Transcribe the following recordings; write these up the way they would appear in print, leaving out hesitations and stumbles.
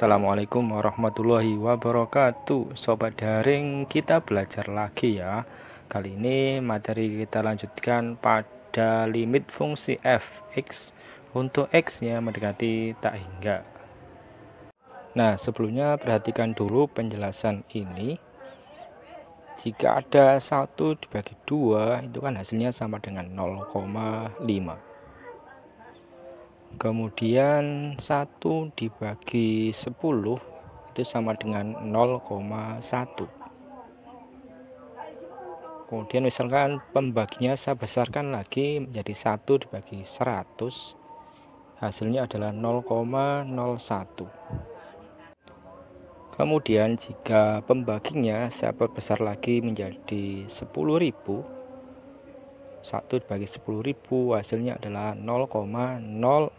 Assalamualaikum warahmatullahi wabarakatuh. Sobat daring, kita belajar lagi ya. Kali ini materi kita lanjutkan pada limit fungsi f(x) untuk x nya mendekati tak hingga. Nah, sebelumnya perhatikan dulu penjelasan ini. Jika ada 1 dibagi 2, itu kan hasilnya sama dengan 0,5. Kemudian 1 dibagi 10 itu sama dengan 0,1. Kemudian misalkan pembaginya saya besarkan lagi menjadi 1 dibagi 100, hasilnya adalah 0,01. Kemudian jika pembaginya saya perbesar lagi menjadi 10.000, 1 dibagi 10.000 hasilnya adalah 0,0001.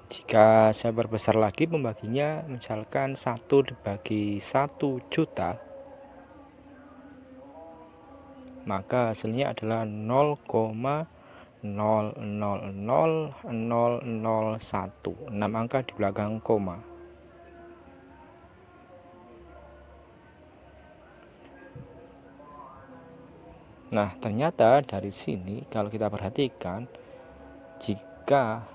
Jika saya perbesar lagi pembaginya, misalkan 1 dibagi 1 juta, maka hasilnya adalah 0,000001, 6 angka di belakang koma. Nah, ternyata dari sini kalau kita perhatikan, jika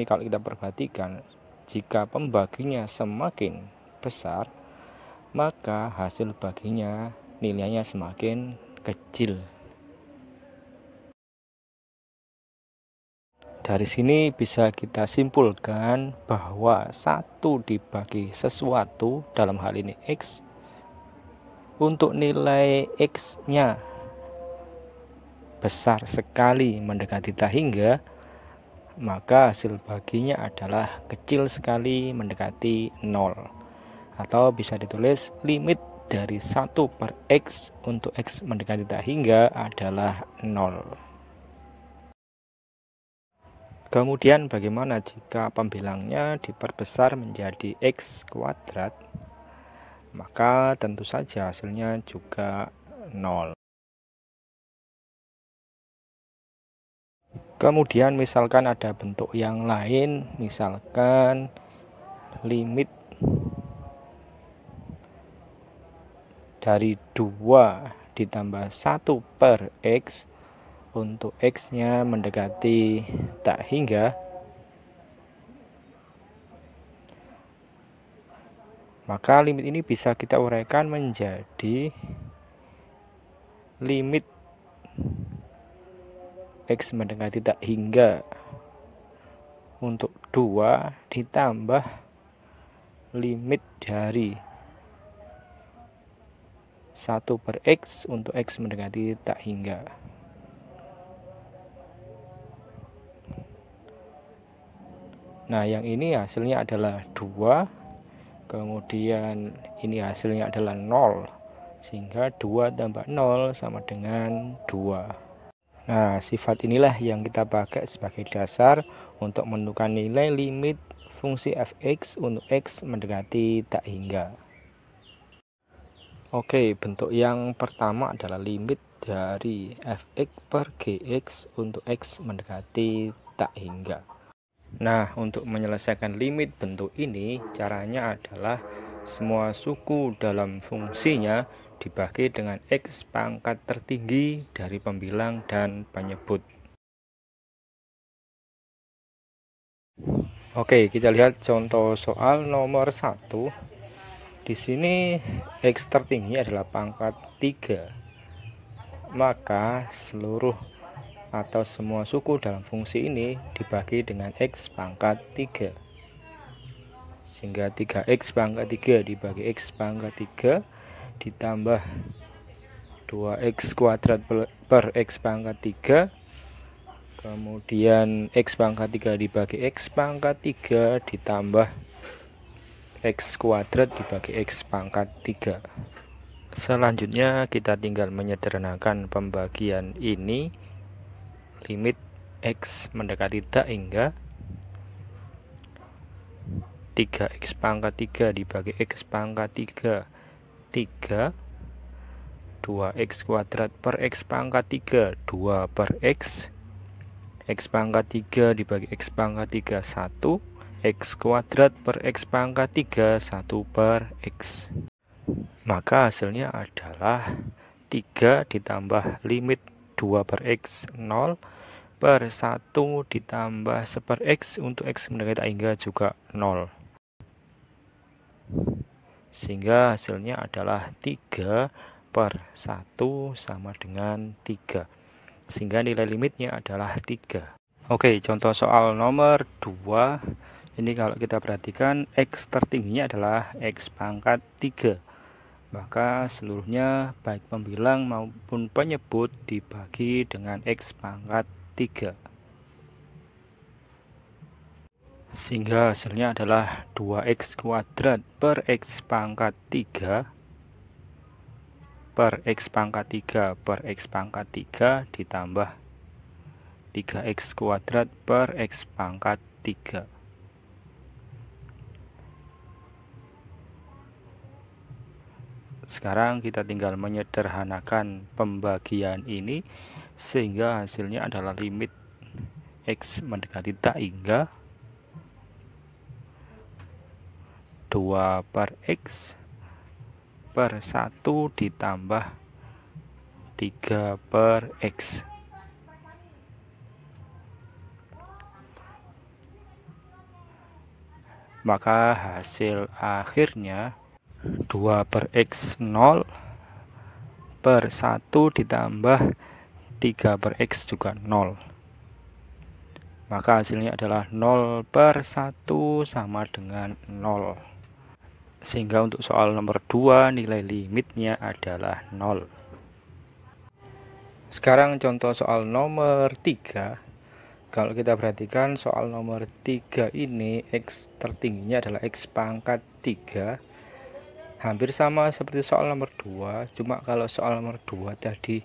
kalau kita perhatikan, jika pembaginya semakin besar, maka hasil baginya nilainya semakin kecil. Dari sini bisa kita simpulkan bahwa 1 dibagi sesuatu, dalam hal ini X, untuk nilai X-nya besar sekali mendekati tak hingga, maka hasil baginya adalah kecil sekali mendekati 0. Atau bisa ditulis limit dari 1 per X untuk X mendekati tak hingga adalah 0. Kemudian bagaimana jika pembilangnya diperbesar menjadi x kuadrat? Maka tentu saja hasilnya juga 0. Kemudian misalkan ada bentuk yang lain, misalkan limit dari 2 ditambah 1 per x untuk X nya mendekati tak hingga, maka limit ini bisa kita uraikan menjadi limit X mendekati tak hingga untuk 2 ditambah limit dari 1 per X untuk X mendekati tak hingga. Nah, yang ini hasilnya adalah 2, kemudian ini hasilnya adalah 0, sehingga 2 tambah 0 sama dengan 2. Nah, sifat inilah yang kita pakai sebagai dasar untuk menentukan nilai limit fungsi f(x) untuk X mendekati tak hingga. Oke, bentuk yang pertama adalah limit dari f(x) per gx untuk X mendekati tak hingga. Nah, untuk menyelesaikan limit bentuk ini, caranya adalah semua suku dalam fungsinya dibagi dengan X pangkat tertinggi dari pembilang dan penyebut. Oke, kita lihat contoh soal nomor 1. Di sini X tertinggi adalah pangkat 3. Maka seluruh atau semua suku dalam fungsi ini dibagi dengan X pangkat 3, sehingga 3X pangkat 3 dibagi X pangkat 3 ditambah 2X kuadrat per X pangkat 3, kemudian X pangkat 3 dibagi X pangkat 3 ditambah X kuadrat dibagi X pangkat 3. Selanjutnya kita tinggal menyederhanakan pembagian ini. Limit X mendekati tak hingga 3x pangkat 3 dibagi x pangkat 3, 3. 2x kuadrat per x pangkat 3, 2 per x. X pangkat 3 dibagi x pangkat 3, 1. X kuadrat per x pangkat 3, 1 per x. Maka hasilnya adalah 3 ditambah limit 2 per x 0 per 1 ditambah 1 per x untuk x mendekati tak hingga juga 0. Sehingga hasilnya adalah 3 per 1 sama dengan 3. Sehingga nilai limitnya adalah 3. Oke, contoh soal nomor 2. Ini kalau kita perhatikan x tertingginya adalah x pangkat 3. Maka seluruhnya baik pembilang maupun penyebut dibagi dengan x pangkat 3. Sehingga hasilnya adalah 2x kuadrat per x pangkat 3 per x pangkat 3 per x pangkat 3 ditambah 3x kuadrat per x pangkat 3. Sekarang kita tinggal menyederhanakan pembagian ini sehingga hasilnya adalah limit x mendekati tak hingga 2 per x per 1 ditambah 3 per x. Maka hasil akhirnya 2 per x 0 per 1 ditambah 3 per x juga 0. Maka hasilnya adalah 0 per 1 sama dengan 0. Sehingga untuk soal nomor 2 nilai limitnya adalah 0. Sekarang contoh soal nomor 3. Kalau kita perhatikan soal nomor 3 ini x tertingginya adalah x pangkat 3. Hampir sama seperti soal nomor 2, cuma kalau soal nomor 2 tadi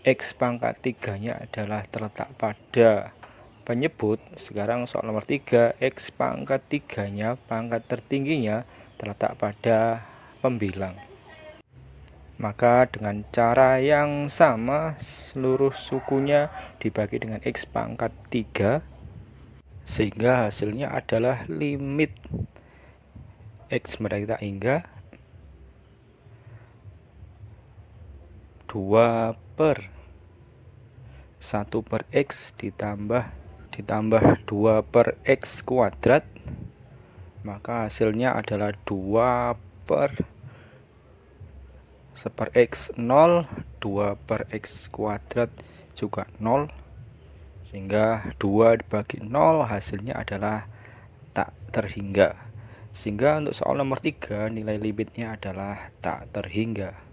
x pangkat 3-nya adalah terletak pada penyebut. Sekarang soal nomor 3 x pangkat 3-nya, pangkat tertingginya terletak pada pembilang. Maka dengan cara yang sama seluruh sukunya dibagi dengan x pangkat 3 sehingga hasilnya adalah limit x mendekati tak hingga 2 per 1 per x ditambah 2 per x kuadrat. Maka hasilnya adalah 2 per 1 per x 0, 2 per x kuadrat juga 0. Sehingga 2 dibagi 0 hasilnya adalah tak terhingga. Sehingga untuk soal nomor 3 nilai limitnya adalah tak terhingga.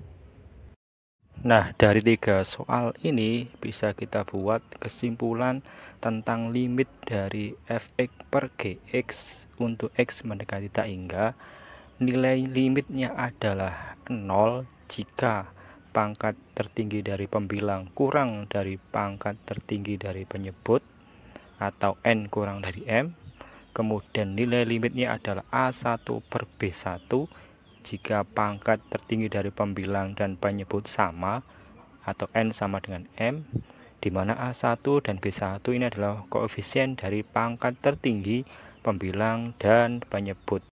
Nah, dari 3 soal ini bisa kita buat kesimpulan tentang limit dari fx per gx untuk x mendekati tak hingga. Nilai limitnya adalah 0 jika pangkat tertinggi dari pembilang kurang dari pangkat tertinggi dari penyebut atau n kurang dari m. Kemudian nilai limitnya adalah A1 per B1 jika pangkat tertinggi dari pembilang dan penyebut sama atau n sama dengan m, di mana A1 dan B1 ini adalah koefisien dari pangkat tertinggi pembilang dan penyebut.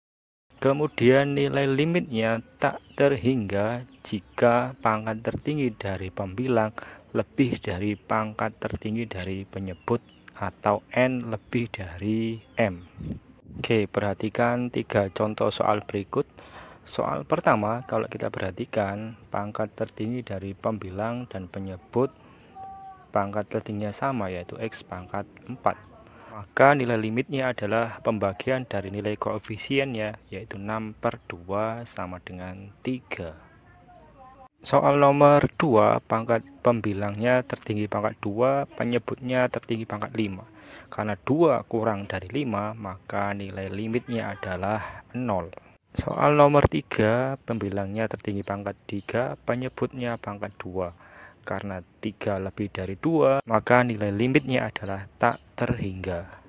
Kemudian nilai limitnya tak terhingga jika pangkat tertinggi dari pembilang lebih dari pangkat tertinggi dari penyebut atau n lebih dari m. Oke, perhatikan 3 contoh soal berikut. Soal pertama, kalau kita perhatikan pangkat tertinggi dari pembilang dan penyebut pangkat tertingginya sama, yaitu x pangkat 4. Maka nilai limitnya adalah pembagian dari nilai koefisiennya, yaitu 6 per 2 sama dengan 3. Soal nomor 2, pangkat pembilangnya tertinggi pangkat 2, penyebutnya tertinggi pangkat 5. Karena 2 kurang dari 5, maka nilai limitnya adalah 0. Soal nomor 3, pembilangnya tertinggi pangkat 3, penyebutnya pangkat 2. karena 3 lebih dari 2, maka nilai limitnya adalah tak terhingga.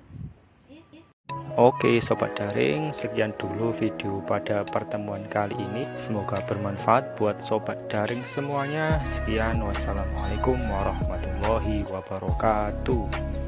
Oke sobat daring, sekian dulu video pada pertemuan kali ini. Semoga bermanfaat buat sobat daring semuanya. Sekian, wassalamualaikum warahmatullahi wabarakatuh.